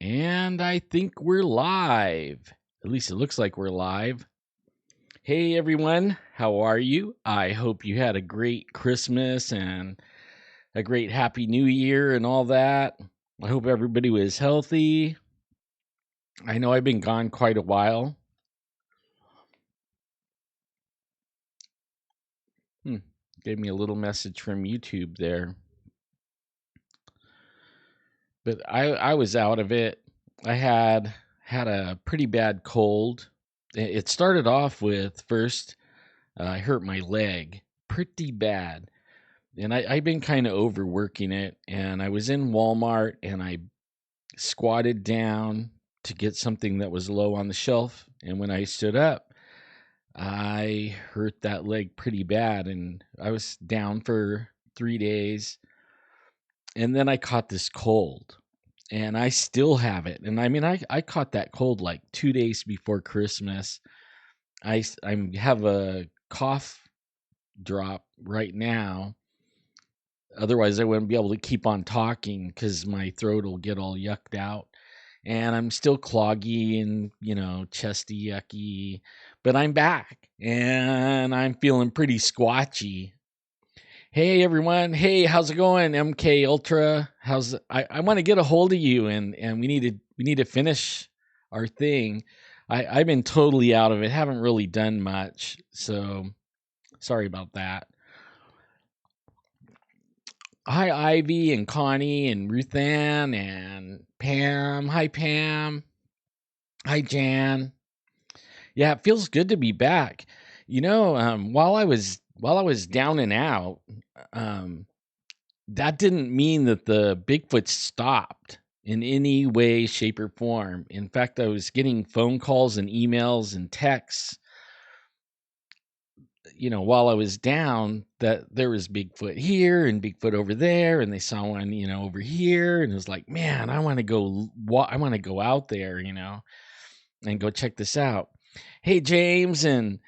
And I think we're live. At least it looks like we're live. Hey everyone, how are you? I hope you had a great Christmas and a great Happy New Year and all that. I hope everybody was healthy. I know I've been gone quite a while. Gave me a little message from YouTube there. But I was out of it. I had a pretty bad cold. It started off with first I hurt my leg pretty bad. And I've been kind of overworking it. And I was in Walmart and I squatted down to get something that was low on the shelf. And when I stood up, I hurt that leg pretty bad. And I was down for 3 days. And then I caught this cold. And I still have it. And I mean, I caught that cold like 2 days before Christmas. I have a cough drop right now. Otherwise, I wouldn't be able to keep on talking because my throat will get all yucked out. And I'm still cloggy and, chesty, yucky. But I'm back and I'm feeling pretty squatchy. Hey, everyone. Hey, how's it going? MK Ultra. I want to get a hold of you and we need to finish our thing. I've been totally out of it. Haven't really done much. So sorry about that. Hi, Ivy and Connie and Ruthann and Pam. Hi, Pam. Hi, Jan. Yeah, it feels good to be back. While I was down and out, that didn't mean that the Bigfoot stopped in any way, shape, or form. In fact, I was getting phone calls and emails and texts while I was down, that there was Bigfoot here and Bigfoot over there, and they saw one, over here, and it was like, man, I want to go out there, and go check this out. Hey, James, and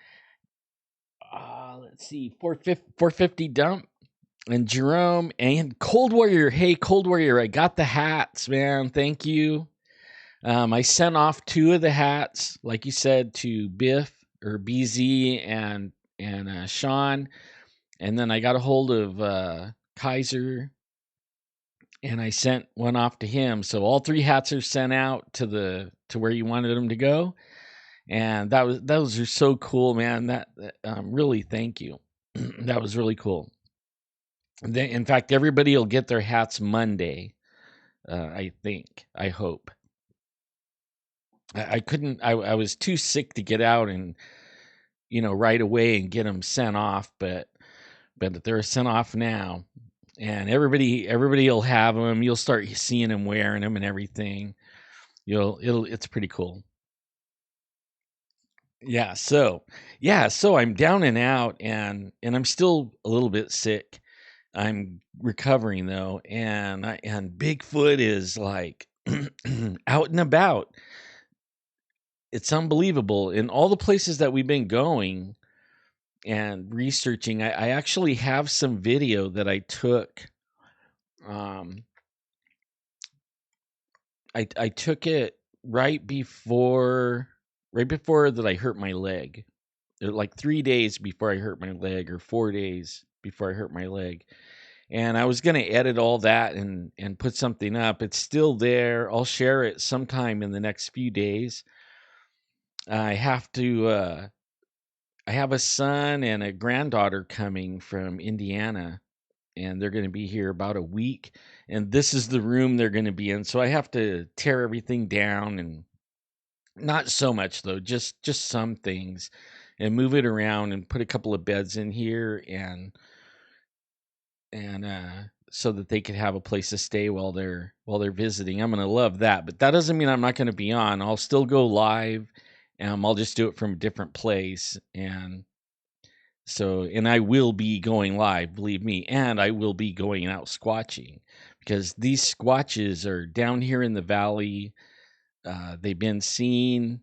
let's see, 450 dump, and Jerome, and Cold Warrior. Hey, Cold Warrior, I got the hats, man. Thank you. I sent off 2 of the hats, like you said, to Biff or BZ and Sean, and then I got a hold of Kaiser, and I sent one off to him. So all 3 hats are sent out to where you wanted them to go, and those are so cool, man. That really, thank you. That was really cool. In fact, everybody will get their hats Monday. I think. I hope. I couldn't. I was too sick to get out and right away and get them sent off, but they're sent off now, and everybody will have them. You'll start seeing them wearing them and everything. It's pretty cool. Yeah. So I'm down and out, and I'm still a little bit sick. I'm recovering though, and Bigfoot is like out and about. It's unbelievable. In all the places that we've been going and researching, I actually have some video that I took. I took it right before that I hurt my leg. Like 3 days before I hurt my leg, or 4 days before I hurt my leg. And I was going to edit all that and put something up. It's still there. I'll share it sometime in the next few days. I have a son and a granddaughter coming from Indiana, and they're going to be here about a week, and this is the room they're going to be in. So I have to tear everything down, and not so much though, just some things, and move it around and put a couple of beds in here, and so that they could have a place to stay while they're visiting. I'm going to love that, but that doesn't mean I'm not going to be on. I'll still go live. I'll just do it from a different place, and I will be going live, believe me, and I will be going out squatching, because these squatches are down here in the valley. They've been seen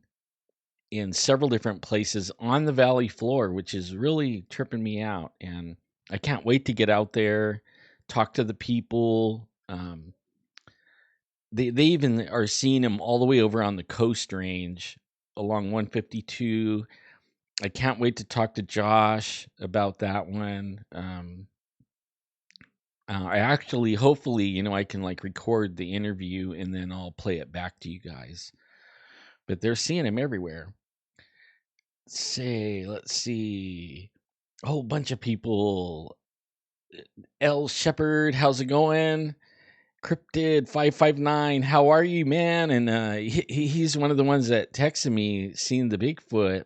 in several different places on the valley floor, which is really tripping me out, and I can't wait to get out there, talk to the people, they even are seeing them all the way over on the Coast Range along 152. I can't wait to talk to Josh about that one. I actually, hopefully, I can like record the interview and then I'll play it back to you guys. But they're seeing him everywhere. Let's see. A whole bunch of people. L Shepherd, how's it going? Cryptid 559, how are you, man? And he's one of the ones that texted me seeing the Bigfoot.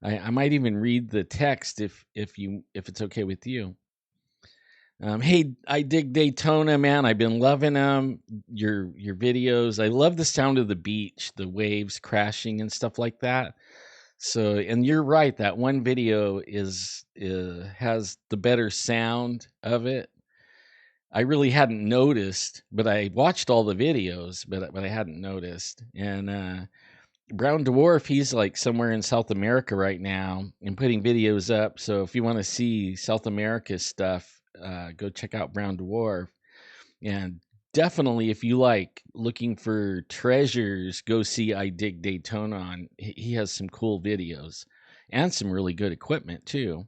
I might even read the text if it's okay with you. Hey, I dig Daytona, man. I've been loving your videos. I love the sound of the beach, the waves crashing and stuff like that. So, and you're right, that one video has the better sound of it. I really hadn't noticed, but I watched all the videos, but I hadn't noticed. And Brown Dwarf, he's like somewhere in South America right now and putting videos up. So if you want to see South America stuff, go check out Brown Dwarf. And definitely, if you like looking for treasures, go see I Dig Daytona on. He has some cool videos and some really good equipment too.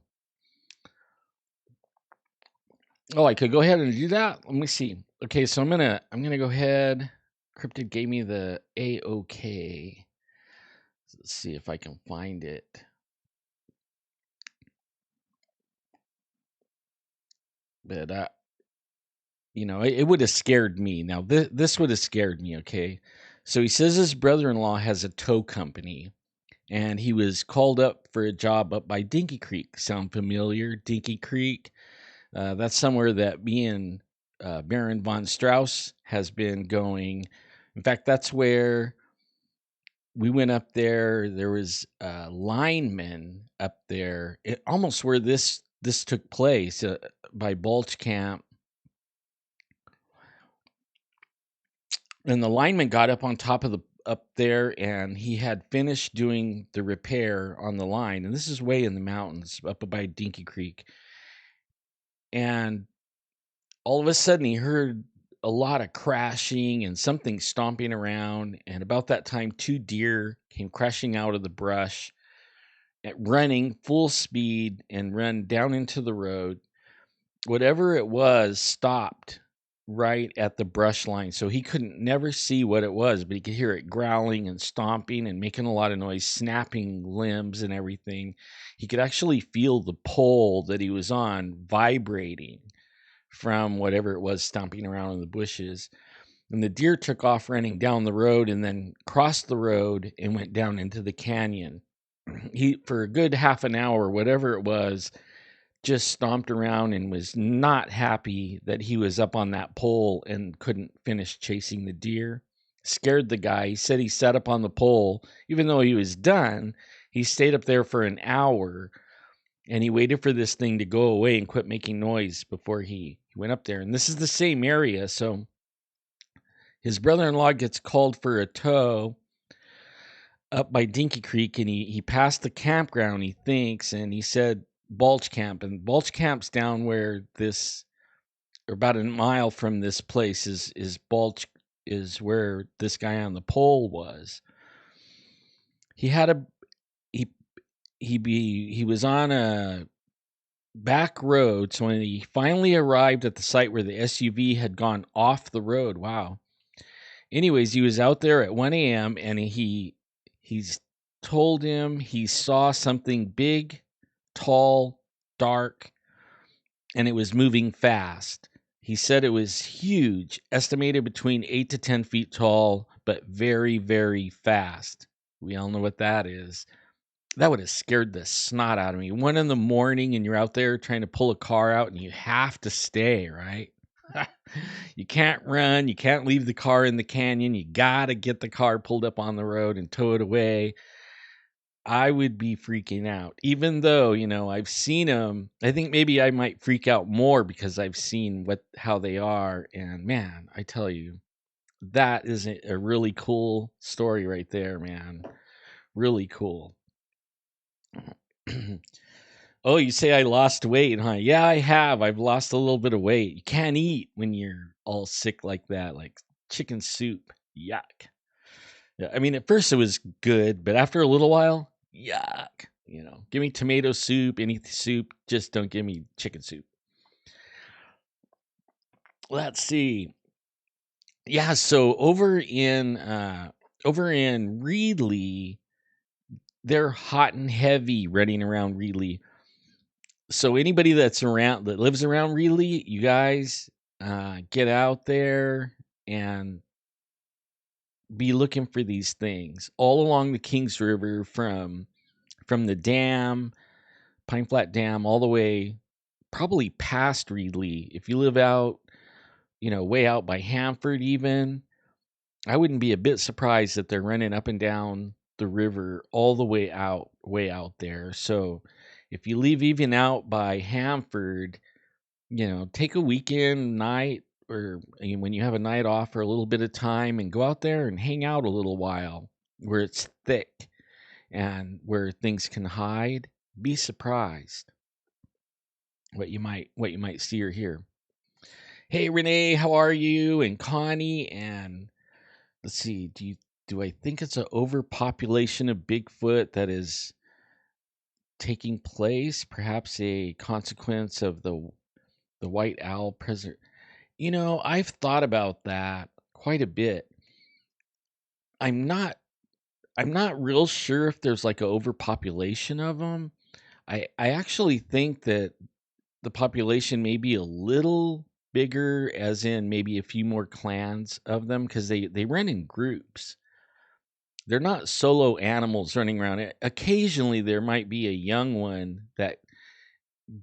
Oh, I could go ahead and do that. Let me see. Okay, so I'm gonna go ahead. Cryptid gave me the A-OK. Let's see if I can find it. But it would have scared me. Now this would have scared me. Okay, so he says his brother-in-law has a tow company, and he was called up for a job up by Dinky Creek. Sound familiar? Dinky Creek. That's somewhere that me and Baron von Strauss has been going. In fact, that's where we went up there. There was linemen up there, almost where this took place by Balch Camp. And the lineman got up on top of up there, and he had finished doing the repair on the line. And this is way in the mountains up by Dinky Creek. And all of a sudden he heard a lot of crashing and something stomping around. And about that time, 2 deer came crashing out of the brush, running full speed and run down into the road. Whatever it was stopped right at the brush line. So he couldn't never see what it was, but he could hear it growling and stomping and making a lot of noise, snapping limbs and everything. He could actually feel the pole that he was on vibrating from whatever it was stomping around in the bushes. And the deer took off running down the road and then crossed the road and went down into the canyon. He, for a good half an hour, whatever it was, just stomped around and was not happy that he was up on that pole and couldn't finish chasing the deer. Scared the guy. He said he sat up on the pole. Even though he was done, he stayed up there for an hour and he waited for this thing to go away and quit making noise before he went up there. And this is the same area. So his brother-in-law gets called for a tow up by Dinky Creek, and he passed the campground, he thinks, and he said Balch Camp. And Balch Camp's down where this, or about a mile from this place is Balch, is where this guy on the pole was. He had a he was on a back road, so when he finally arrived at the site where the SUV had gone off the road, wow. Anyways, he was out there at 1 a.m. and he's told him he saw something big, tall, dark, and it was moving fast. He said it was huge, estimated between 8 to 10 feet tall, but very, very fast. We all know what that is. That would have scared the snot out of me. 1 a.m. and you're out there trying to pull a car out and you have to stay, right? You can't run. You can't leave the car in the canyon. You got to get the car pulled up on the road and tow it away. I would be freaking out, even though, I've seen them. I think maybe I might freak out more because I've seen how they are. And man, I tell you, that is a really cool story right there, man. Really cool. Oh, you say I lost weight, huh? Yeah, I have. I've lost a little bit of weight. You can't eat when you're all sick like that. Like chicken soup. Yuck. Yeah, I mean, at first it was good, but after a little while, yuck. Give me tomato soup, any soup. Just don't give me chicken soup. Let's see. Yeah, so over in Reedley, they're hot and heavy running around Reedley. So anybody that lives around Reedley, you guys get out there and be looking for these things all along the Kings River from the dam, Pine Flat Dam, all the way probably past Reedley. If you live out, way out by Hanford even, I wouldn't be a bit surprised that they're running up and down the river all the way out there. So if you leave even out by Hanford, take a weekend night or when you have a night off for a little bit of time and go out there and hang out a little while where it's thick and where things can hide. Be surprised what you might see or hear. Hey Renee, how are you? And Connie, and let's see, do I think it's an overpopulation of Bigfoot that is taking place? Perhaps a consequence of the white owl present. I've thought about that quite a bit. I'm not real sure if there's like an overpopulation of them. I actually think that the population may be a little bigger, as in maybe a few more clans of them, because they run in groups. They're not solo animals running around. Occasionally there might be a young one that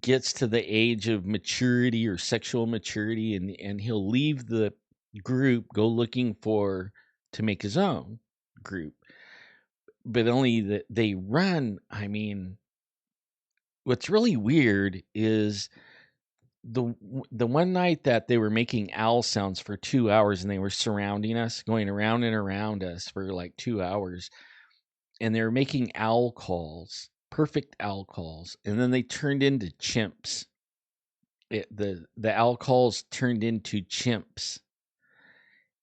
gets to the age of maturity or sexual maturity, and he'll leave the group, go looking to make his own group. But only that they run. I mean, what's really weird is the one night that they were making owl sounds for 2 hours, and they were surrounding us, going around and around us for like 2 hours, and they were making owl calls, perfect owl calls, and then they turned into chimps. The owl calls turned into chimps,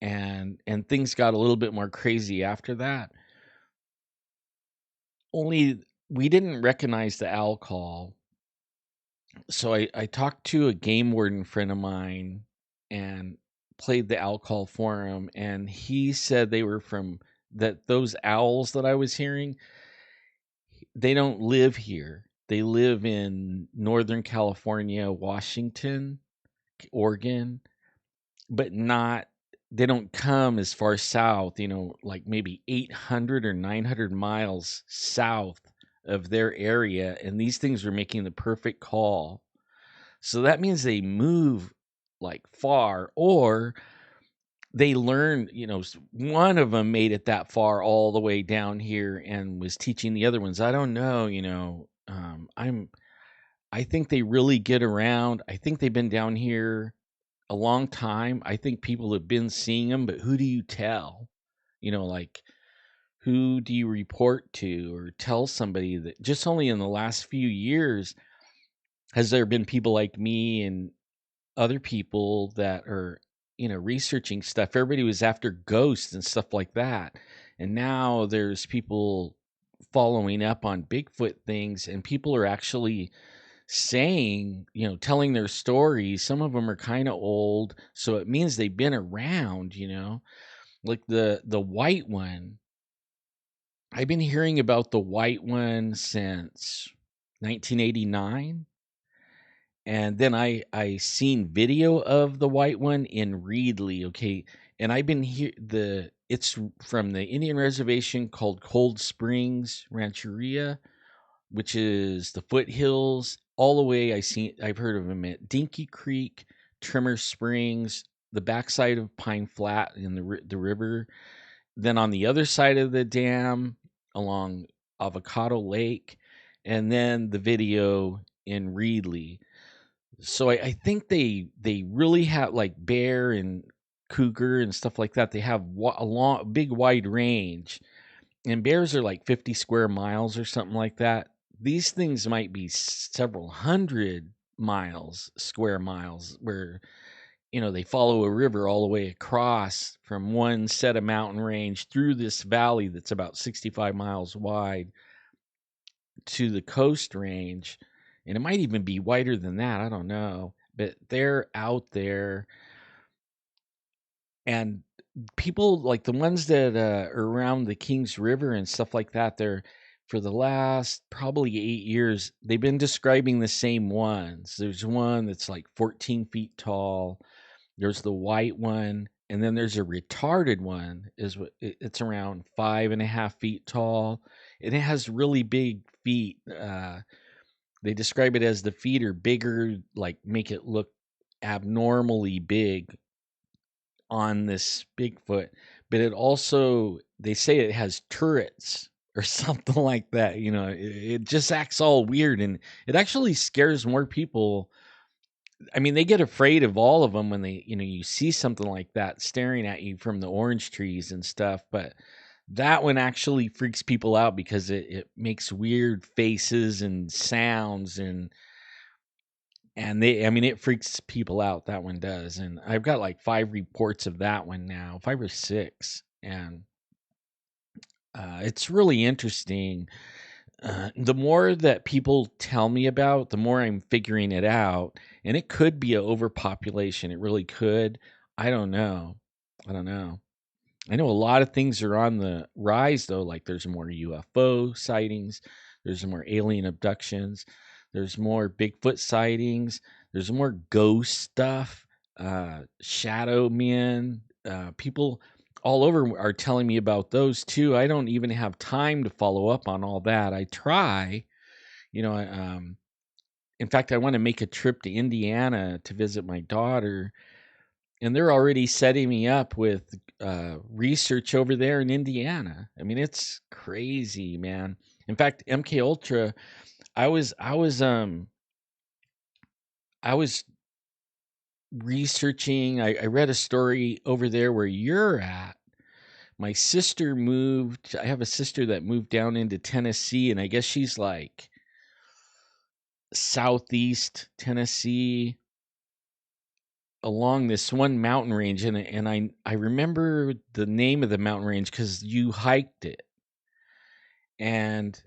and things got a little bit more crazy after that. Only we didn't recognize the owl call. So I talked to a game warden friend of mine and played the owl call for him, and he said they were from those owls that I was hearing, they don't live here. They live in Northern California, Washington, Oregon, but they don't come as far south, like maybe 800 or 900 miles south of their area, and these things were making the perfect call. So that means they move like far, or they learned, one of them made it that far all the way down here and was teaching the other ones. I don't know, I think they really get around. I think they've been down here a long time. I think people have been seeing them, but who do you tell? Like, who do you report to or tell somebody? That just only in the last few years has there been people like me and other people that are, researching stuff. Everybody was after ghosts and stuff like that. And now there's people following up on Bigfoot things, and people are actually saying, telling their stories. Some of them are kind of old, so it means they've been around, like the white one. I've been hearing about the white one since 1989. And then I seen video of the white one in Reedley, okay? And I've been here it's from the Indian reservation called Cold Springs Rancheria, which is the foothills all the way. I've heard of them at Dinky Creek, Trimmer Springs, the backside of Pine Flat in the river. Then on the other side of the dam along Avocado Lake, and then the video in Reedley. So I think they really have like bear and cougar and stuff like that. They have a big wide range, and bears are like 50 square miles or something like that. These things might be several hundred square miles, where they follow a river all the way across from one set of mountain range through this valley that's about 65 miles wide to the coast range. And it might even be wider than that. I don't know. But they're out there. And people like the ones that are around the Kings River and stuff like that, they're for the last probably 8 years, they've been describing the same ones. There's one that's like 14 feet tall. There's the white one, and then there's a retarded one. It's around 5.5 feet tall, and it has really big feet. They describe it as the feet are bigger, like make it look abnormally big on this Bigfoot, but it also they say it has turrets or something like that. It just acts all weird, and it actually scares more people. I mean, they get afraid of all of them when you see something like that staring at you from the orange trees and stuff. But that one actually freaks people out because it makes weird faces and sounds and I mean, it freaks people out. That one does. And I've got like 5 reports of that one now, 5 or 6. And it's really interesting. The more that people tell me about, the more I'm figuring it out. And it could be an overpopulation. It really could. I don't know. I don't know. I know a lot of things are on the rise, though. Like there's more UFO sightings, there's more alien abductions, there's more Bigfoot sightings, there's more ghost stuff, shadow men. People all over are telling me about those too. I don't even have time to follow up on all that. I try, you know. In fact, I want to make a trip to Indiana to visit my daughter, and they're already setting me up with research over there in Indiana. I mean, it's crazy, man. In fact, MK Ultra, I was I was um I was researching. I read a story over there where you're at. My sister moved. I have a sister that moved down into Tennessee, and I guess she's like southeast Tennessee along this one mountain range, and I remember the name of the mountain range because you hiked it. And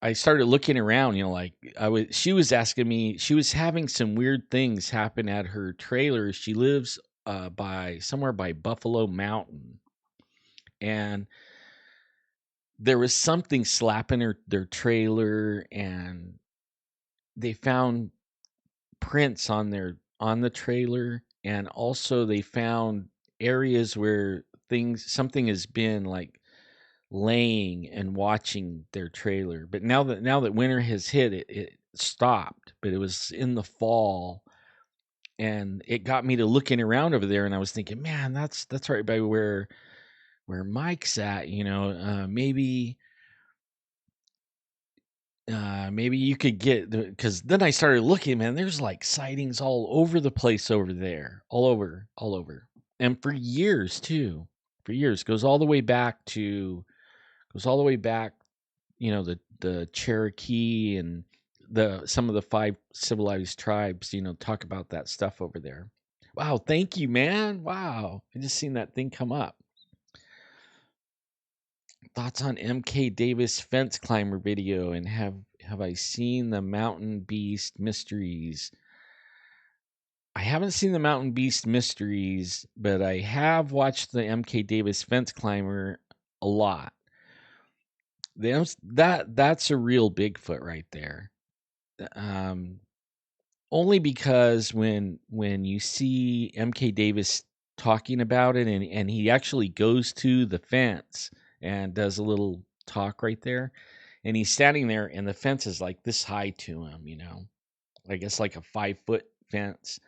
I started looking around, like she was asking me, she was having some weird things happen at her trailer. She lives by somewhere by Buffalo Mountain. And there was something slapping their trailer, and they found prints on the trailer, and also they found areas where something has been like laying and watching their trailer. But now that winter has hit, it stopped, but it was in the fall, and it got me to looking around over there, and I was thinking, man, that's right by where Mike's at. Maybe you could get, because then I started looking, man, there's like sightings all over the place over there, all over, and for years too. For years, goes all the way back, the Cherokee and some of the 5 civilized tribes, talk about that stuff over there. Wow, thank you, man. Wow. I just seen that thing come up. Thoughts on MK Davis fence climber video, and have I seen the Mountain Beast Mysteries? I haven't seen the Mountain Beast Mysteries, but I have watched the MK Davis fence climber a lot. That's a real Bigfoot right there. Only because when you see MK Davis talking about it, and he actually goes to the fence and does a little talk right there, and he's standing there, and the fence is like this high to him, I guess like a 5-foot fence.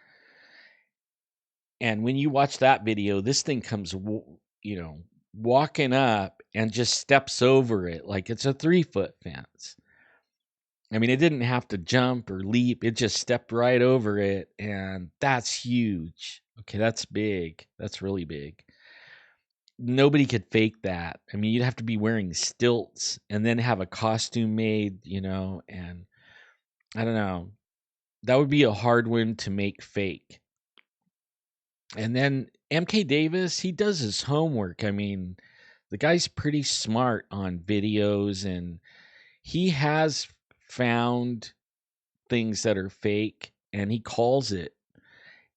And when you watch that video, this thing comes, walking up and just steps over it like it's a 3-foot fence. I mean, it didn't have to jump or leap. It just stepped right over it, and that's huge. Okay, that's big. That's really big. Nobody could fake that. I mean, you'd have to be wearing stilts and then have a costume made, and I don't know. That would be a hard one to make fake. And then MK Davis, he does his homework. I mean, the guy's pretty smart on videos, and he has found things that are fake and he calls it.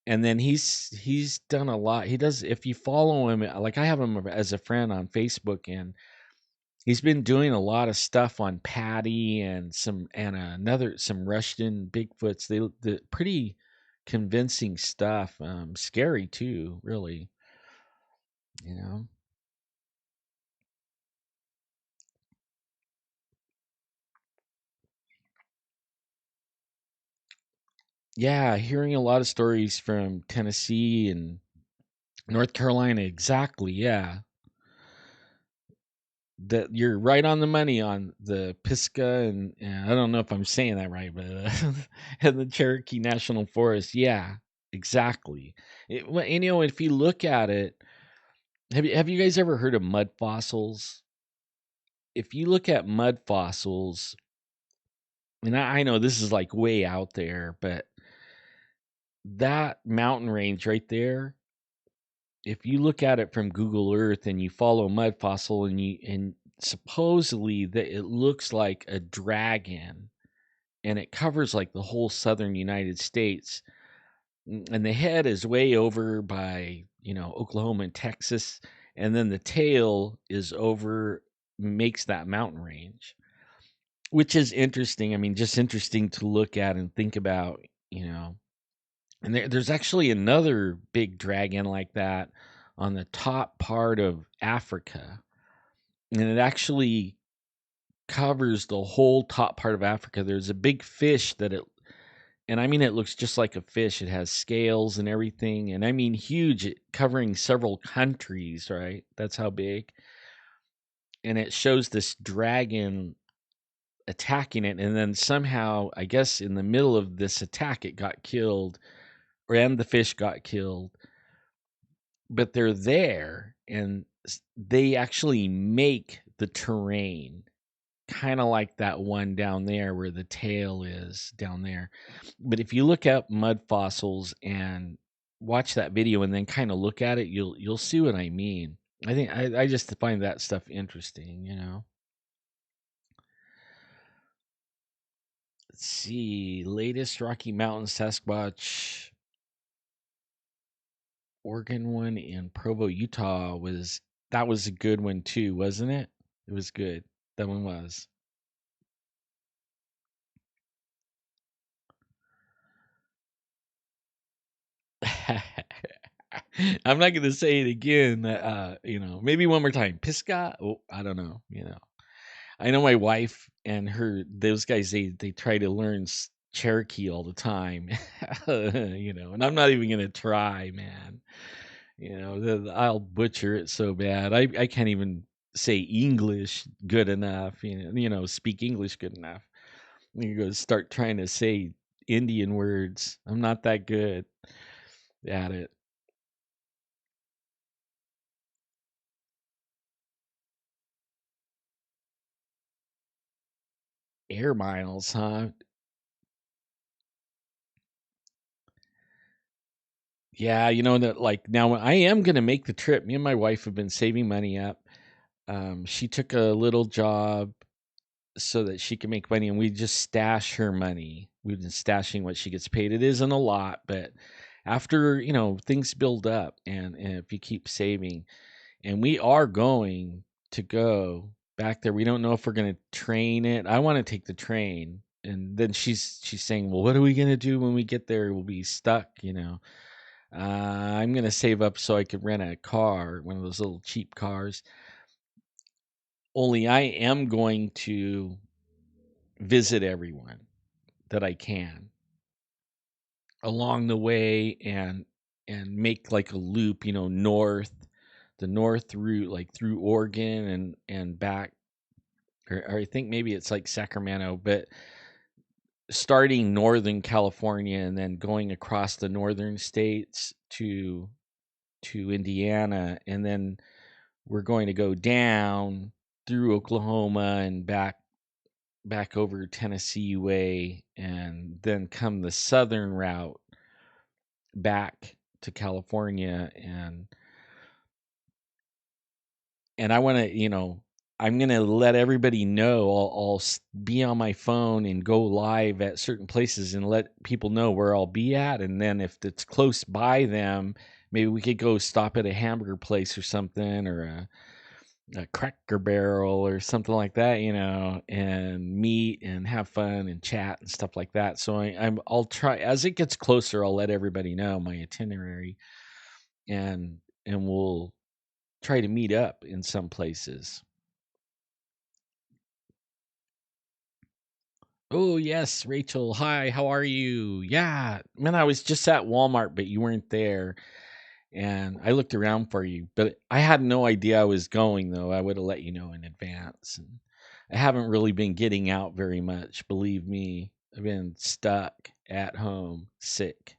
And then he's done a lot. He does, if you follow him, like I have him as a friend on Facebook, and he's been doing a lot of stuff on Patty and some Russian Bigfoots. The pretty convincing stuff. Scary too, really. You know. Yeah, hearing a lot of stories from Tennessee and North Carolina. Exactly. Yeah, that you're right on the money on the Pisgah and I don't know if I'm saying that right, but and the Cherokee National Forest. Yeah, exactly. Well, and, if you look at it, have you guys ever heard of mud fossils? If you look at mud fossils, and I know this is like way out there, but that mountain range right there, if you look at it from Google Earth and you follow mud fossil and supposedly that it looks like a dragon and it covers like the whole southern United States, and the head is way over by, Oklahoma and Texas, and then the tail is over, makes that mountain range, which is interesting. I mean, just interesting to look at and think about, you know. And there's actually another big dragon like that on the top part of Africa. And it actually covers the whole top part of Africa. There's a big fish and I mean, it looks just like a fish. It has scales and everything. And I mean, huge, covering several countries, right? That's how big. And it shows this dragon attacking it. And then somehow, I guess in the middle of this attack, it got killed, and the fish got killed. But they're there and they actually make the terrain kind of like that one down there where the tail is down there. But if you look up mud fossils and watch that video and then kind of look at it, you'll see what I mean. I just find that stuff interesting. Let's see, latest Rocky Mountain Sasquatch Oregon one in Provo, Utah was a good one too, wasn't it? It was good. That one was. I'm not gonna say it again. Maybe one more time. Pisca? Oh, I don't know. I know my wife and those guys. They try to learn Cherokee all the time. And I'm not even gonna try, man. I'll butcher it so bad. I can't even say English good enough. Speak English good enough. You go start trying to say Indian words. I'm not that good at it. Air miles, huh? Yeah, that like now I am gonna make the trip. Me and my wife have been saving money up. She took a little job so that she can make money, and we just stash her money. We've been stashing what she gets paid. It isn't a lot, but after things build up, and if you keep saving, and we are going to go back there. We don't know if we're going to train it. I want to take the train. And then she's saying, well, what are we going to do when we get there? We'll be stuck. I'm going to save up so I could rent a car, one of those little cheap cars. Only I am going to visit everyone that I can along the way, and make like a loop, the north route, like through Oregon and back, or I think maybe it's like Sacramento, but starting Northern California and then going across the northern states to Indiana, and then we're going to go down through Oklahoma and back over Tennessee way, and then come the southern route back to California, and I want to, I'm going to let everybody know. I'll be on my phone and go live at certain places and let people know where I'll be at. And then if it's close by them, maybe we could go stop at a hamburger place or something, or a Cracker Barrel or something like that, and meet and have fun and chat and stuff like that. So I'll try, as it gets closer, I'll let everybody know my itinerary, and we'll try to meet up in some places. Oh, yes, Rachel. Hi, how are you? Yeah, man, I was just at Walmart, but you weren't there. And I looked around for you, but I had no idea I was going, though. I would have let you know in advance. And I haven't really been getting out very much, believe me. I've been stuck at home, sick.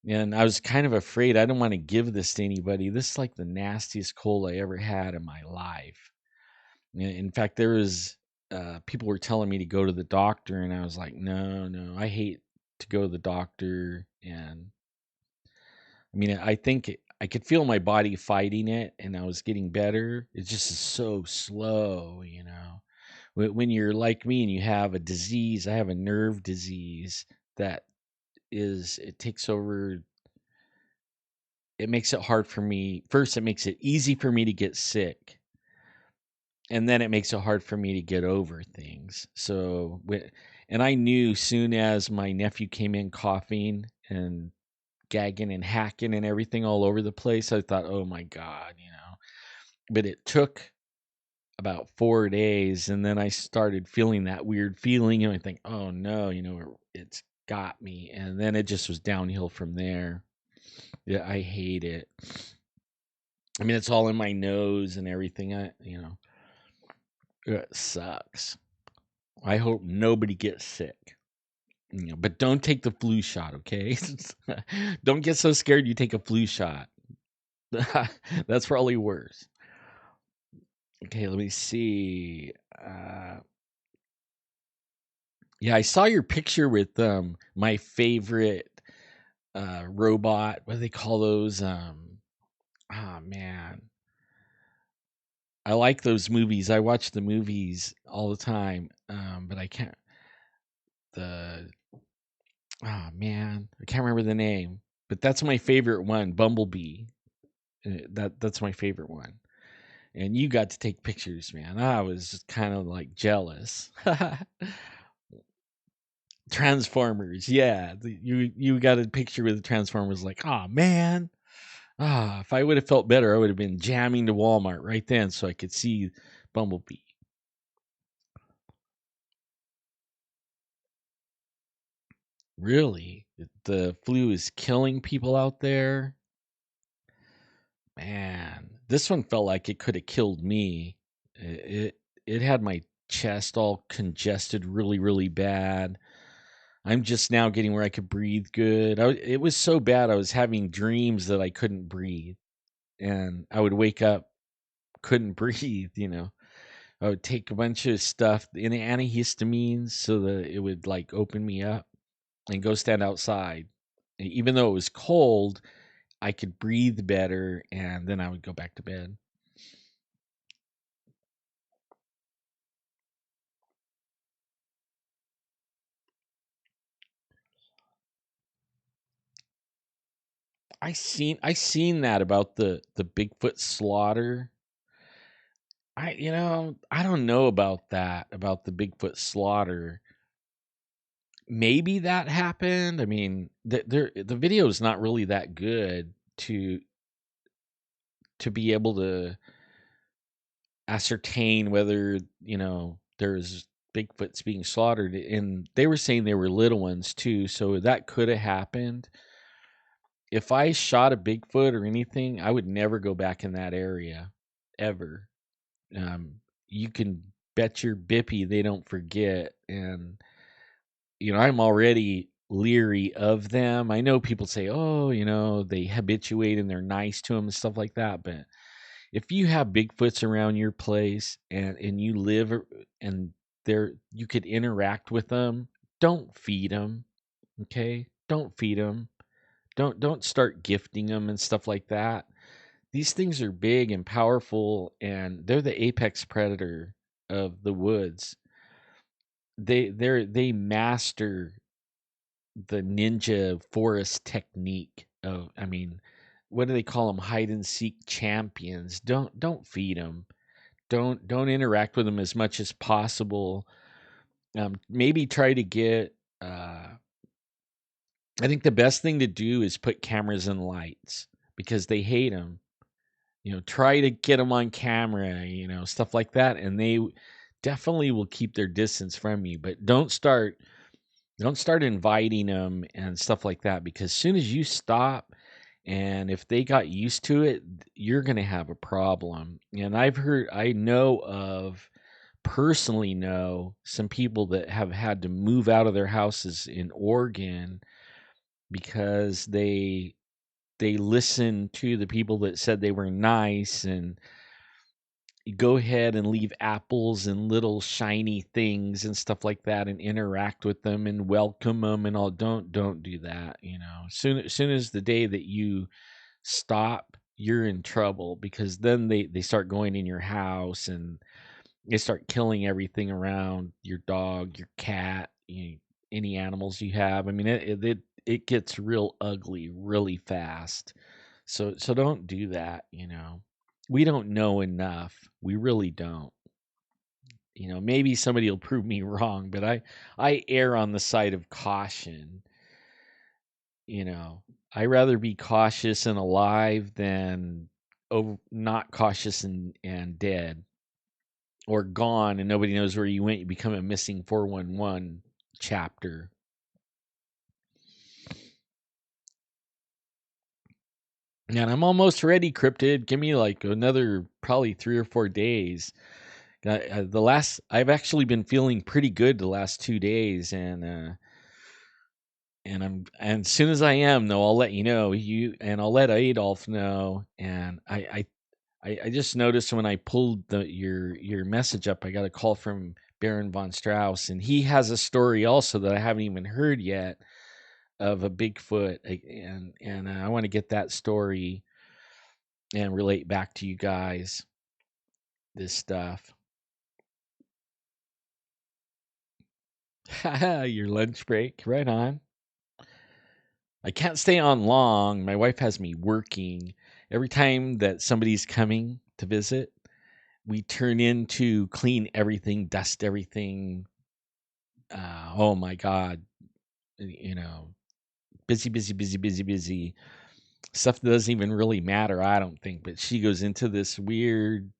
And I was kind of afraid. I don't want to give this to anybody. This is like the nastiest cold I ever had in my life. In fact, there was people were telling me to go to the doctor, and I was like, no, no, I hate to go to the doctor. And I mean, I think I could feel my body fighting it, and I was getting better. It just is so slow. When you're like me and you have a disease, I have a nerve disease that it takes over. It makes it hard for me. First, it makes it easy for me to get sick, and then it makes it hard for me to get over things. And I knew soon as my nephew came in coughing and gagging and hacking and everything all over the place, I thought, oh my God. But it took about 4 days, and then I started feeling that weird feeling, and I think, oh no, it's got me. And then it just was downhill from there. Yeah, I hate it. I mean, it's all in my nose and everything. It sucks. I hope nobody gets sick. But don't take the flu shot, okay? Don't get so scared you take a flu shot. That's probably worse. Okay, let me see. Yeah, I saw your picture with my favorite robot. What do they call those? Oh man, I like those movies. I watch the movies all the time. But I can't. The Oh man, I can't remember the name. But that's my favorite one, Bumblebee. That's my favorite one. And you got to take pictures, man. I was kind of like jealous. Transformers, yeah. You got a picture with the Transformers, like, oh man. If I would have felt better, I would have been jamming to Walmart right then so I could see Bumblebee. Really? The flu is killing people out there? Man, this one felt like it could have killed me. It had my chest all congested really, really bad. I'm just now getting where I could breathe good. It was so bad I was having dreams that I couldn't breathe, and I would wake up, couldn't breathe. I would take a bunch of stuff in antihistamines so that it would like open me up and go stand outside. Even though it was cold, I could breathe better, and then I would go back to bed. I seen that about the Bigfoot slaughter. I don't know about that, about the Bigfoot slaughter. Maybe that happened. I mean, the video is not really that good to be able to ascertain whether, there's Bigfoots being slaughtered, and they were saying they were little ones too, so that could have happened. If I shot a Bigfoot or anything, I would never go back in that area ever. You can bet your bippy they don't forget. And I'm already leery of them. I know people say, oh, they habituate and they're nice to them and stuff like that, but if you have Bigfoots around your place, and you live and you could interact with them, don't feed them. Okay, don't feed them. Don't start gifting them and stuff like that. These things are big and powerful, and they're the apex predator of the woods. They master the ninja forest technique of, I mean, what do they call them? Hide and seek champions. Don't feed them. Don't interact with them as much as possible. Maybe try to get. I think the best thing to do is put cameras and lights because they hate them. Try to get them on camera. Stuff like that, and they definitely will keep their distance from you. But don't start inviting them and stuff like that, because as soon as you stop, and if they got used to it, you're going to have a problem. And personally know some people that have had to move out of their houses in Oregon because they listened to the people that said they were nice, and go ahead and leave apples and little shiny things and stuff like that, and interact with them and welcome them and all. Don't do that. Soon as the day that you stop, you're in trouble, because then they start going in your house and they start killing everything around your dog, your cat, any animals you have. I mean, it gets real ugly really fast. So don't do that. We don't know enough. We really don't. Maybe somebody will prove me wrong, but I err on the side of caution. You know, I rather be cautious and alive than not cautious and dead, or gone and nobody knows where you went. You become a missing 411 chapter. And I'm almost ready, cryptid. Give me like another probably 3 or 4 days. I've actually been feeling pretty good the last 2 days, and as soon as I am, though, I'll let you know. And I'll let Adolf know. And I just noticed when I pulled your message up, I got a call from Baron von Strauss, and he has a story also that I haven't even heard yet of a Bigfoot, and I want to get that story and relate back to you guys this stuff. Your lunch break, right on. I can't stay on long. My wife has me working. Every time that somebody's coming to visit, we turn in to clean everything, dust everything. Oh my God. Busy, busy, busy, busy, busy. Stuff that doesn't even really matter, I don't think. But she goes into this weird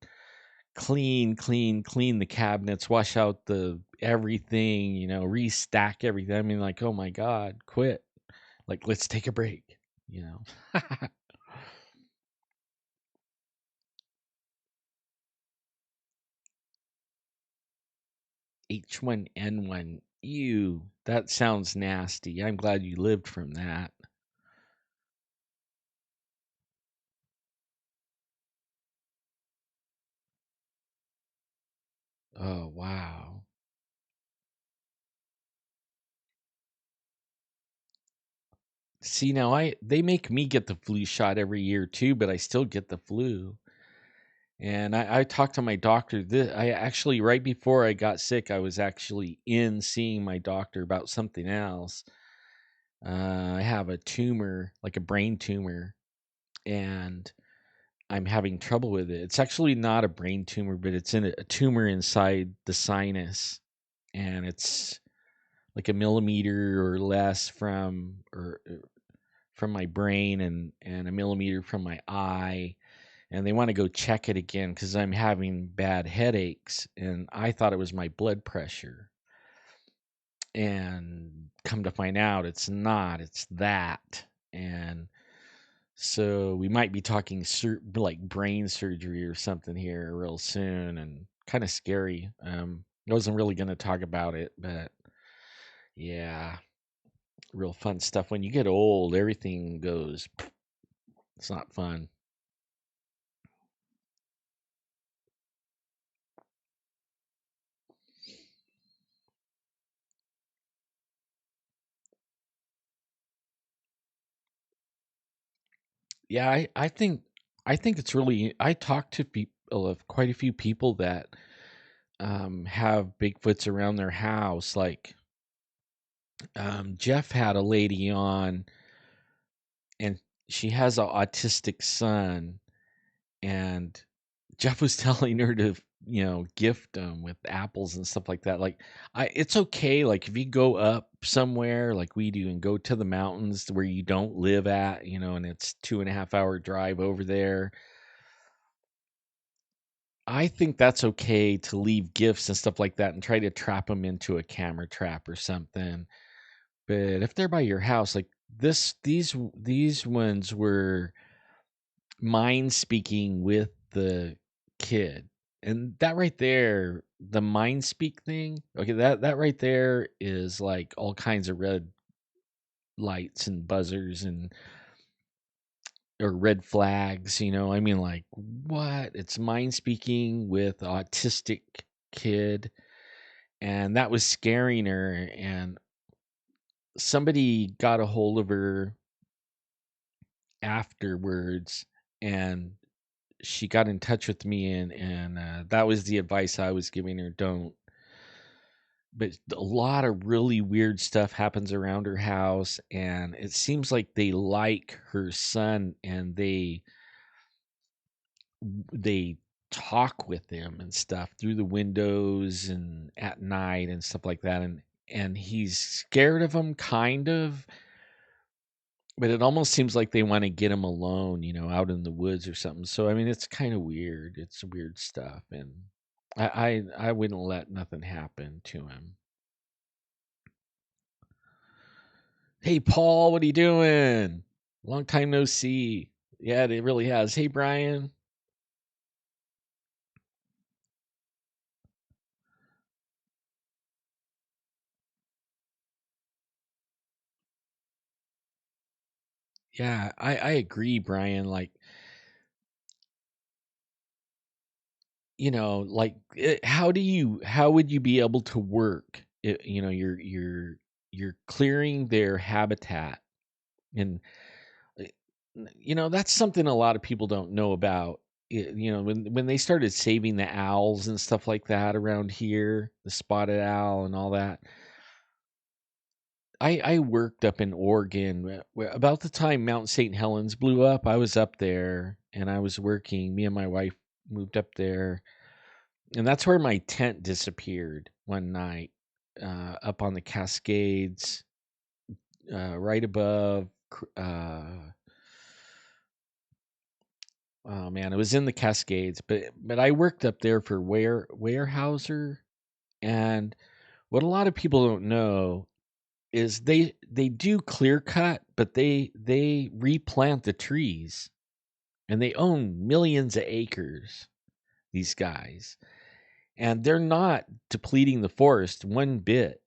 clean, clean, clean the cabinets, wash out the everything, restack everything. I mean, like, oh my God, quit. Like, let's take a break. H1N1. Ew, that sounds nasty. I'm glad you lived from that. Oh, wow. See, now they make me get the flu shot every year too, but I still get the flu. And I talked to my doctor. I actually, right before I got sick, I was actually in seeing my doctor about something else. I have a tumor, like a brain tumor, and I'm having trouble with it. It's actually not a brain tumor, but it's in a tumor inside the sinus, and it's like a millimeter or less from my brain, and a millimeter from my eye. And they want to go check it again because I'm having bad headaches, and I thought it was my blood pressure. And come to find out, it's not. It's that. And so we might be talking like brain surgery or something here real soon, and kind of scary. I wasn't really going to talk about it, but yeah, real fun stuff. When you get old, everything goes. It's not fun. Yeah, I think it's really. I talked to people of quite a few people that have Bigfoots around their house. Like Jeff had a lady on, and she has an autistic son, and Jeff was telling her to, gift them with apples and stuff like that. Like, it's okay. Like, if you go up somewhere like we do and go to the mountains where you don't live at, and it's 2.5 hour drive over there. I think that's okay to leave gifts and stuff like that and try to trap them into a camera trap or something. But if they're by your house, like these ones were mind speaking with the kid. And that right there, the mind speak thing, okay, that right there is like all kinds of red lights and buzzers and or red flags, I mean, like, what? It's mind speaking with autistic kid, and that was scaring her, and somebody got a hold of her afterwards, and she got in touch with me, and that was the advice I was giving her. Don't. But a lot of really weird stuff happens around her house, and it seems like they like her son, and they talk with him and stuff through the windows and at night and stuff like that, and he's scared of them, kind of. But it almost seems like they want to get him alone, out in the woods or something. So I mean, it's kind of weird. It's weird stuff, and I wouldn't let nothing happen to him. Hey, Paul, what are you doing? Long time no see. Yeah, it really has. Hey, Brian. Yeah, I agree, Brian. Like, like, how would you be able to work? You're clearing their habitat, and uh, that's something a lot of people don't know about. When they started saving the owls and stuff like that around here, the spotted owl and all that. I worked up in Oregon about the time Mount St. Helens blew up. I was up there and I was working. Me and my wife moved up there, and that's where my tent disappeared one night, up on the Cascades, right above. Oh man, it was in the Cascades, but I worked up there for Weyerhaeuser, and what a lot of people don't know is they do clear cut, but they replant the trees, and they own millions of acres, these guys, and they're not depleting the forest one bit.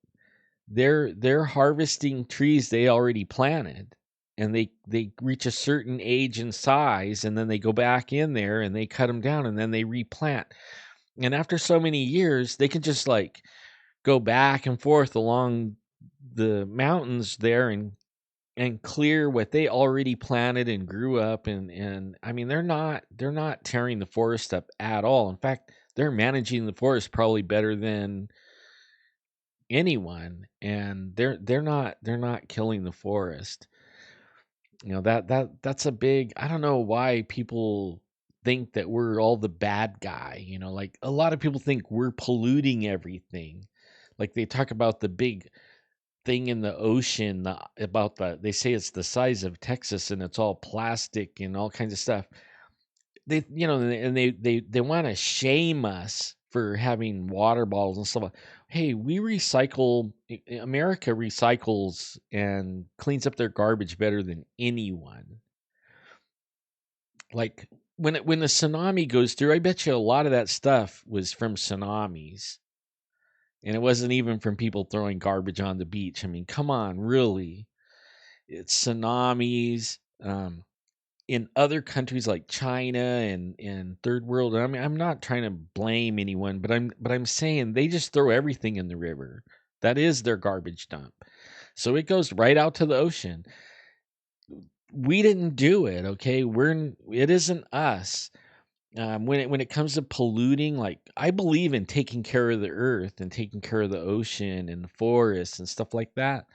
They're harvesting trees they already planted, and they reach a certain age and size, and then they go back in there and they cut them down, and then they replant. And after so many years, they can just like go back and forth along the mountains there and clear what they already planted and grew up, and I mean, they're not tearing the forest up at all. In fact, they're managing the forest probably better than anyone, and they're not killing the forest. That's a big. I don't know why people think that we're all the bad guy. Like, a lot of people think we're polluting everything. Like, they talk about the big thing in the ocean, about they say it's the size of Texas, and it's all plastic and all kinds of stuff. And they want to shame us for having water bottles and stuff. Hey, we recycle. America recycles and cleans up their garbage better than anyone. Like, when the tsunami goes through, I bet you a lot of that stuff was from tsunamis, and it wasn't even from people throwing garbage on the beach. I mean, come on, really? It's tsunamis. In other countries like China and third world. I mean, I'm not trying to blame anyone, but I'm saying they just throw everything in the river. That is their garbage dump. So it goes right out to the ocean. we didn't do it. Okay, it isn't us. When it comes to polluting, like, I believe in taking care of the earth and taking care of the ocean and the forests and stuff like that.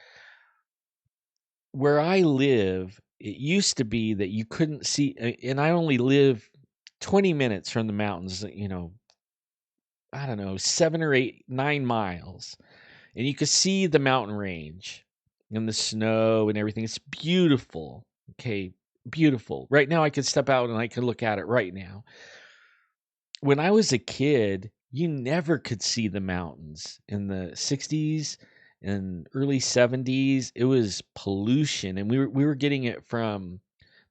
Where I live, it used to be that you couldn't see, and I only live 20 minutes from the mountains, I don't know, 7 or 8, 9 miles, and you could see the mountain range and the snow and everything. It's beautiful. Okay, beautiful. Right now I could step out and I could look at it right now. When I was a kid, you never could see the mountains. In the 60s and early 70s, it was pollution, and we were getting it from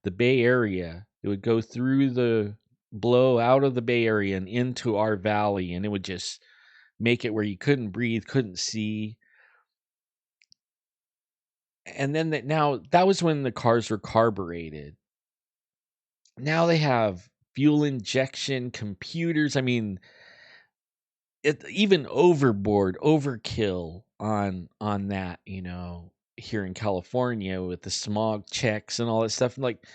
the Bay Area. It would go through blow out of the Bay Area and into our valley, and it would just make it where you couldn't breathe, couldn't see. And then now that was when the cars were carbureted. Now they have fuel injection computers. I mean, even overboard, overkill on that, here in California with the smog checks and all that stuff. Like,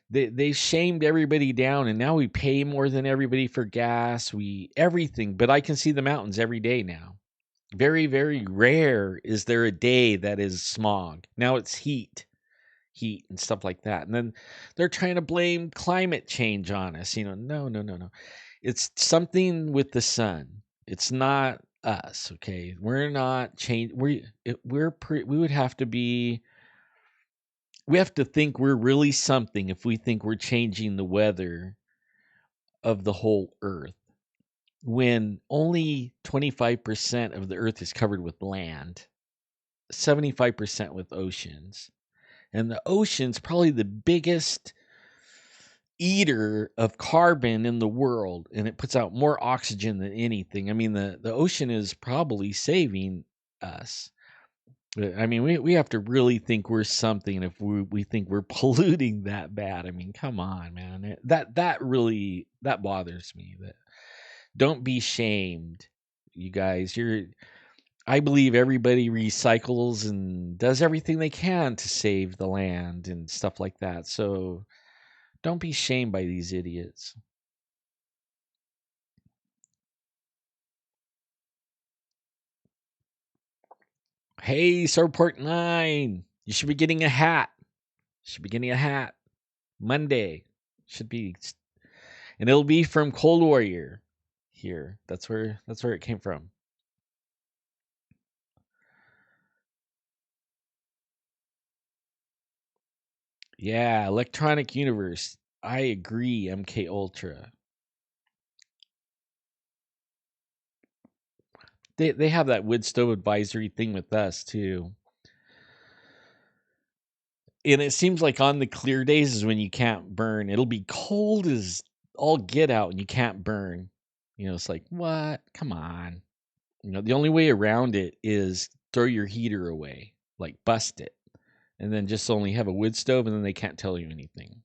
they shamed everybody down, and now we pay more than everybody for gas, everything. But I can see the mountains every day now. Very, very rare is there a day that is smog. Now it's heat and stuff like that. And then they're trying to blame climate change on us. No, no, no, no. It's something with the sun. It's not us, okay? We're not change. We would have to be. We have to think we're really something if we think we're changing the weather of the whole Earth, when only 25% of the Earth is covered with land, 75% with oceans. And the ocean's probably the biggest eater of carbon in the world, and it puts out more oxygen than anything. I mean, the ocean is probably saving us. I mean, we have to really think we're something if we think we're polluting that bad. I mean, come on, man. That bothers me. That Don't be shamed, you guys. I believe everybody recycles and does everything they can to save the land and stuff like that. So don't be shamed by these idiots. Hey, Surfport 9, you should be getting a hat. Monday. Should be, and it'll be from Cold Warrior here. That's where it came from. Yeah, Electronic Universe. I agree, MK Ultra. They have that wood stove advisory thing with us too. And it seems like on the clear days is when you can't burn. It'll be cold as all get out and you can't burn. It's like, what? Come on. The only way around it is throw your heater away, like bust it, and then just only have a wood stove, and then they can't tell you anything.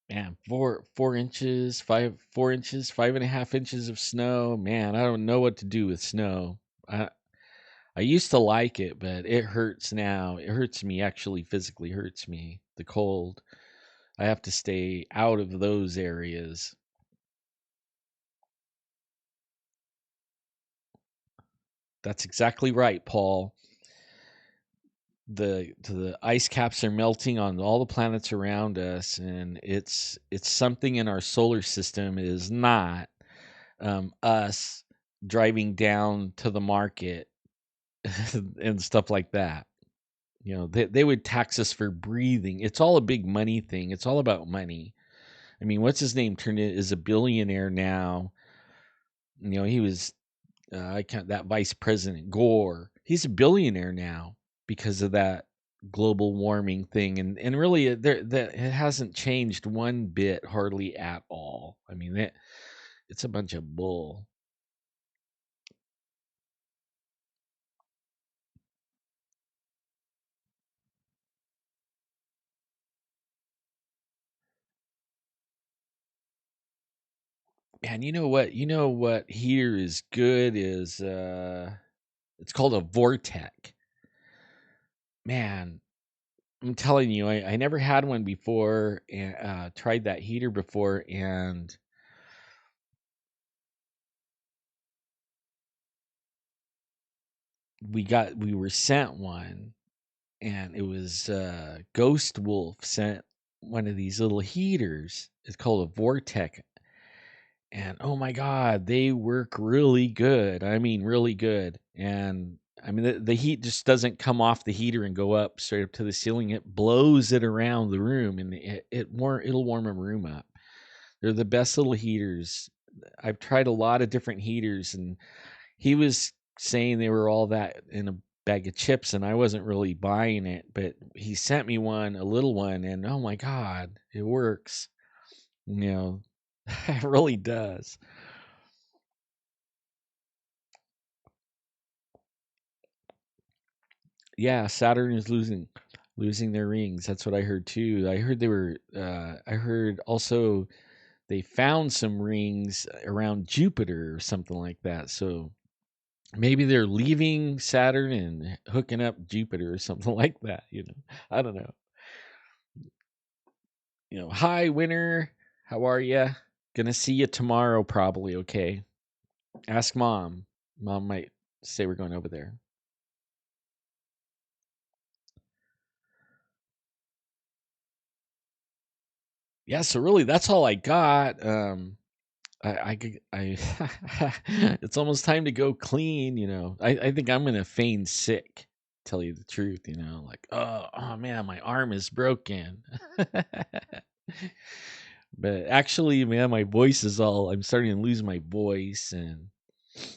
Man, 4 inches, 4 inches, 5.5 inches of snow. Man, I don't know what to do with snow. I used to like it, but it hurts now. It hurts me, actually physically hurts me. The cold. I have to stay out of those areas. That's exactly right, Paul. The ice caps are melting on all the planets around us, and it's something in our solar system. It is not us driving down to the market and stuff like that. They would tax us for breathing. It's all a big money thing. It's all about money. I mean, what's his name turned it is a billionaire now. He was I can't that vice president Gore. He's a billionaire now because of that global warming thing, and really it hasn't changed one bit, hardly at all. I mean, it's a bunch of bull. And you know what here is good is it's called a Vortec. Man, I'm telling you, I never had one before, and tried that heater before, and we were sent one, and it was Ghost Wolf sent one of these little heaters. It's called a Vortec, and oh my god, they work really good. I mean, really good. And I mean, the heat just doesn't come off the heater and go up straight up to the ceiling. It blows it around the room, and it'll warm a room up. They're the best little heaters. I've tried a lot of different heaters, and he was saying they were all that in a bag of chips, and I wasn't really buying it. But he sent me one, a little one, and oh my god, it works. You know, it really does. Yeah, Saturn is losing their rings. That's what I heard too. I heard they were. I heard also they found some rings around Jupiter or something like that. So maybe they're leaving Saturn and hooking up Jupiter or something like that. I don't know. Hi, winner. How are you? Gonna see you tomorrow, probably. Okay. Ask mom. Mom might say we're going over there. Yeah. So really, that's all I got. I it's almost time to go clean. I think I'm gonna feign sick. Tell you the truth. Like, oh man, my arm is broken. But actually, man, my voice is all. I'm starting to lose my voice,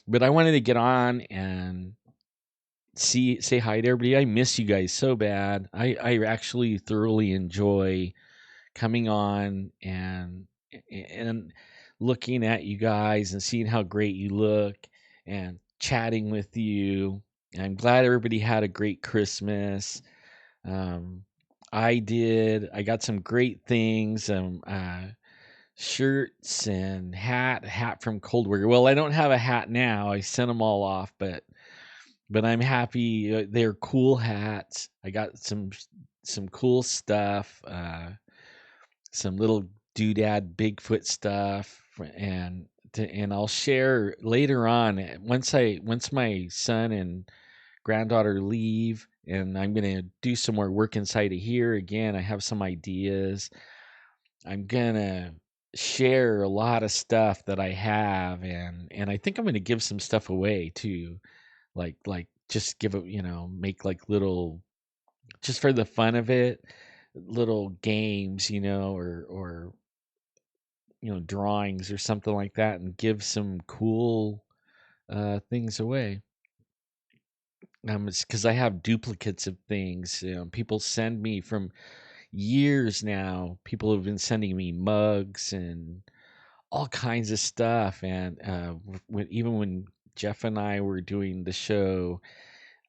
but I wanted to get on and say hi to everybody. I miss you guys so bad. I actually thoroughly enjoy coming on and looking at you guys and seeing how great you look and chatting with you. I'm glad everybody had a great Christmas. Um, I did. I got some great things. Shirts and hat from Cold Weather. Well, I don't have a hat now. I sent them all off, but I'm happy. They're cool hats. I got some cool stuff. Some little doodad Bigfoot stuff, and I'll share later on once my son and granddaughter leave, and I'm gonna do some more work inside of here again. I have some ideas. I'm gonna share a lot of stuff that I have, and I think I'm gonna give some stuff away too, like just give it, make like little, just for the fun of it, little games, or drawings or something like that, and give some cool things away. It's because I have duplicates of things. People send me from years now. People have been sending me mugs and all kinds of stuff. And even when Jeff and I were doing the show,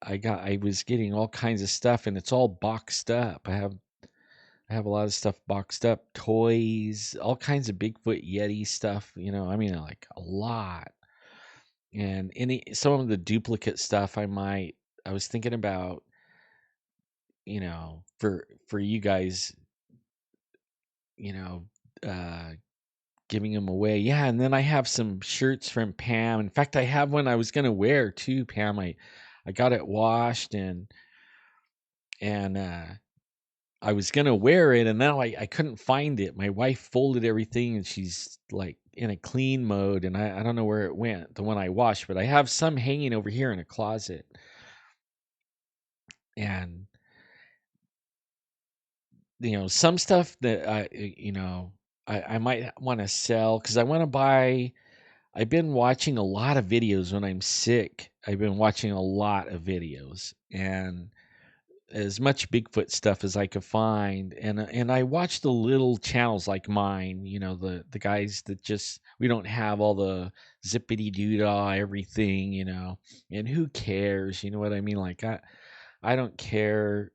I was getting all kinds of stuff, and it's all boxed up. I have a lot of stuff boxed up, toys, all kinds of Bigfoot Yeti stuff. I mean, like a lot. And some of the duplicate stuff, I was thinking about, for you guys, you know, uh, giving them away. Yeah, and then I have some shirts from Pam. In fact, I have one I was gonna wear too, Pam. I got it washed, and I was gonna wear it, and now I couldn't find it. My wife folded everything, and she's like in a clean mode, and I don't know where it went, the one I washed, but I have some hanging over here in a closet. And some stuff that I might want to sell, because I want to buy. I've been watching a lot of videos when I'm sick. I've been watching a lot of videos, and as much Bigfoot stuff as I could find, and I watch the little channels like mine, the guys that just, we don't have all the zippity doo-dah everything, and who cares, you know what I mean? Like, I don't care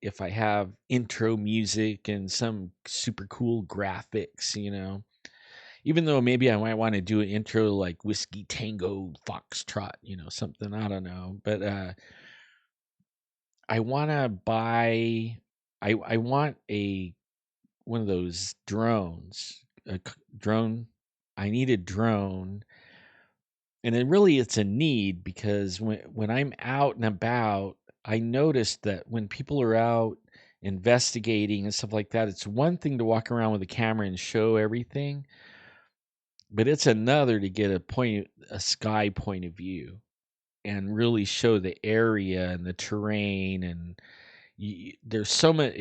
if I have intro music and some super cool graphics, even though maybe I might want to do an intro like Whiskey Tango Foxtrot, something, I don't know. But I want to buy, I want one of those drones, drone. I need a drone, and then really it's a need because when I'm out and about, I noticed that when people are out investigating and stuff like that, it's one thing to walk around with a camera and show everything, but it's another to get a sky point of view and really show the area and the terrain. And there's so much,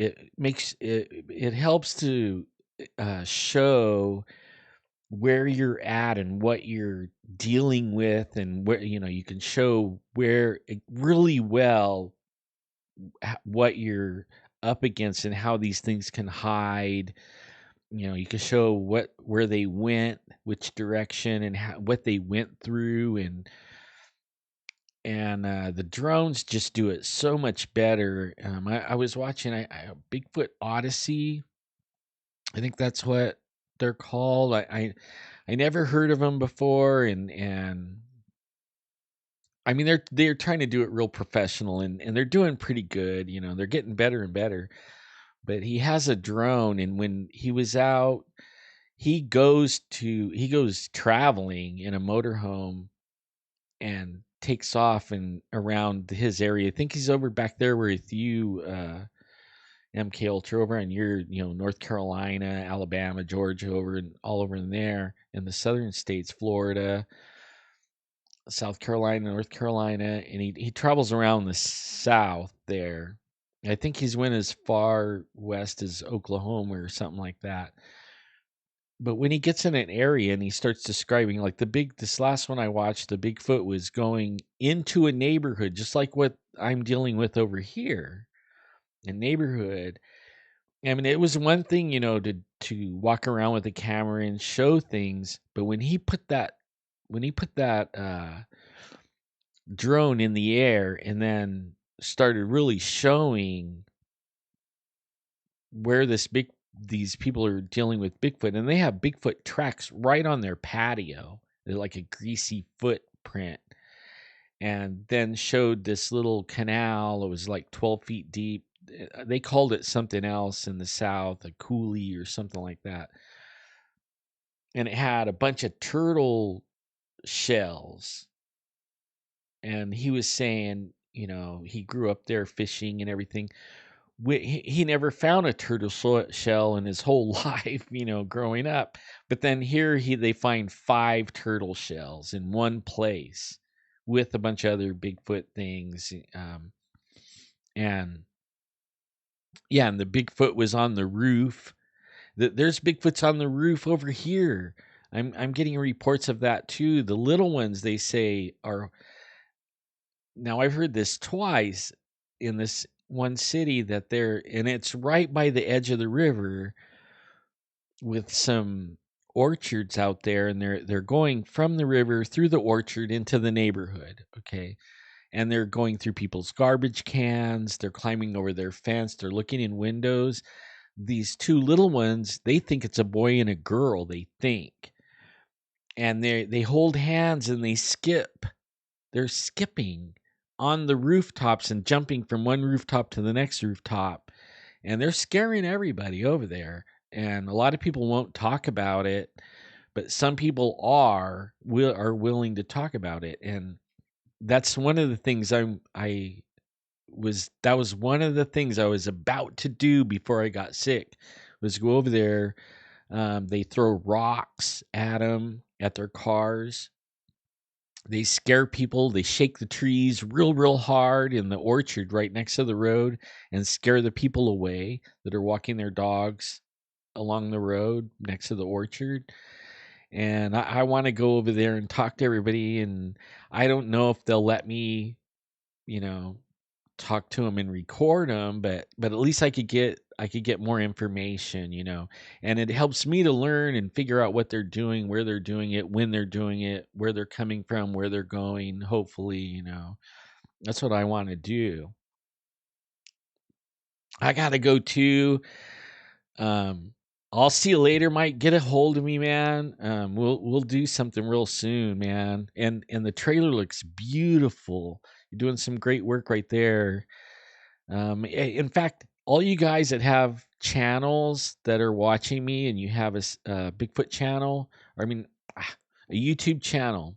it helps to show where you're at and what you're dealing with, and where you can show where really well what you're up against and how these things can hide. You can show where they went, which direction, and what they went through. And the drones just do it so much better. I was watching Bigfoot Odyssey. I think that's what they're called. I never heard of them before, and I mean they're trying to do it real professional, and they're doing pretty good. They're getting better and better. But he has a drone, and when he was out, he goes traveling in a motorhome and takes off and around his area. I think he's over back there with you, MK Ultra, over in your, North Carolina, Alabama, Georgia, over and all over in there in the southern states, Florida, South Carolina, North Carolina, and he travels around the south there. I think he's went as far west as Oklahoma or something like that. But when he gets in an area and he starts describing, like this last one I watched, the Bigfoot was going into a neighborhood, just like what I'm dealing with over here, a neighborhood. I mean, it was one thing, to walk around with a camera and show things, but when he put that drone in the air and then started really showing where these people are dealing with Bigfoot, and they have Bigfoot tracks right on their patio. They're like a greasy footprint. And then showed this little canal. It was like 12 feet deep. They called it something else in the South, a coulee or something like that. And it had a bunch of turtle shells. And he was saying, he grew up there fishing and everything. He never found a turtle shell in his whole life, growing up. But then here they find 5 turtle shells in one place with a bunch of other Bigfoot things. And yeah, and the Bigfoot was on the roof. There's Bigfoots on the roof over here. I'm getting reports of that too. The little ones, they say, are, now I've heard this twice in this one city, and it's right by the edge of the river with some orchards out there, and they're going from the river through the orchard into the neighborhood, okay? And they're going through people's garbage cans, they're climbing over their fence, they're looking in windows. These 2 little ones, they think it's a boy and a girl, they think. And they hold hands and they skip. They're skipping on the rooftops and jumping from one rooftop to the next rooftop. And they're scaring everybody over there. And a lot of people won't talk about it, but some people are willing to talk about it. And that's one of the things that was one of the things I was about to do before I got sick, was go over there. They throw rocks at them, at their cars. They scare people. They shake the trees real hard in the orchard right next to the road and scare the people away that are walking their dogs along the road next to the orchard. And I want to go over there and talk to everybody. And I don't know if they'll let me, talk to them and record them, but at least I could get more information, and it helps me to learn and figure out what they're doing, where they're doing it, when they're doing it, where they're coming from, where they're going. Hopefully, that's what I want to do. I got to go too. I'll see you later, Mike. Get a hold of me, man. We'll do something real soon, man. And the trailer looks beautiful. You're doing some great work right there. In fact, all you guys that have channels that are watching me, and you have a Bigfoot channel, or I mean, a YouTube channel,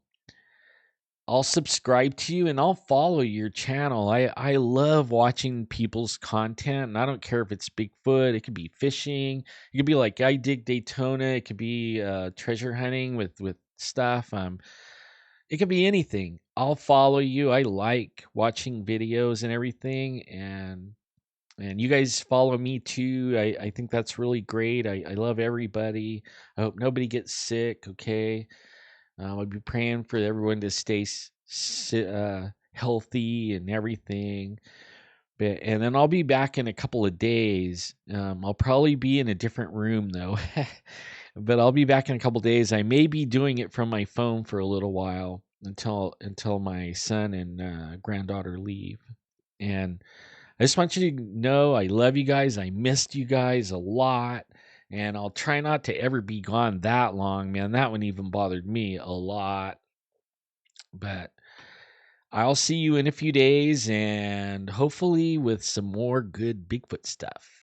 I'll subscribe to you and I'll follow your channel. I love watching people's content, and I don't care if it's Bigfoot. It could be fishing. It could be like I dig Daytona. It could be treasure hunting with stuff. It could be anything. I'll follow you. I like watching videos and everything, and you guys follow me too. I think that's really great. I love everybody. I hope nobody gets sick. Okay. I'll be praying for everyone to stay healthy and everything. And then I'll be back in a couple of days. I'll probably be in a different room though, but I'll be back in a couple of days. I may be doing it from my phone for a little while until my son and granddaughter leave. And I just want you to know I love you guys. I missed you guys a lot. And I'll try not to ever be gone that long, man. That one even bothered me a lot. But I'll see you in a few days and hopefully with some more good Bigfoot stuff.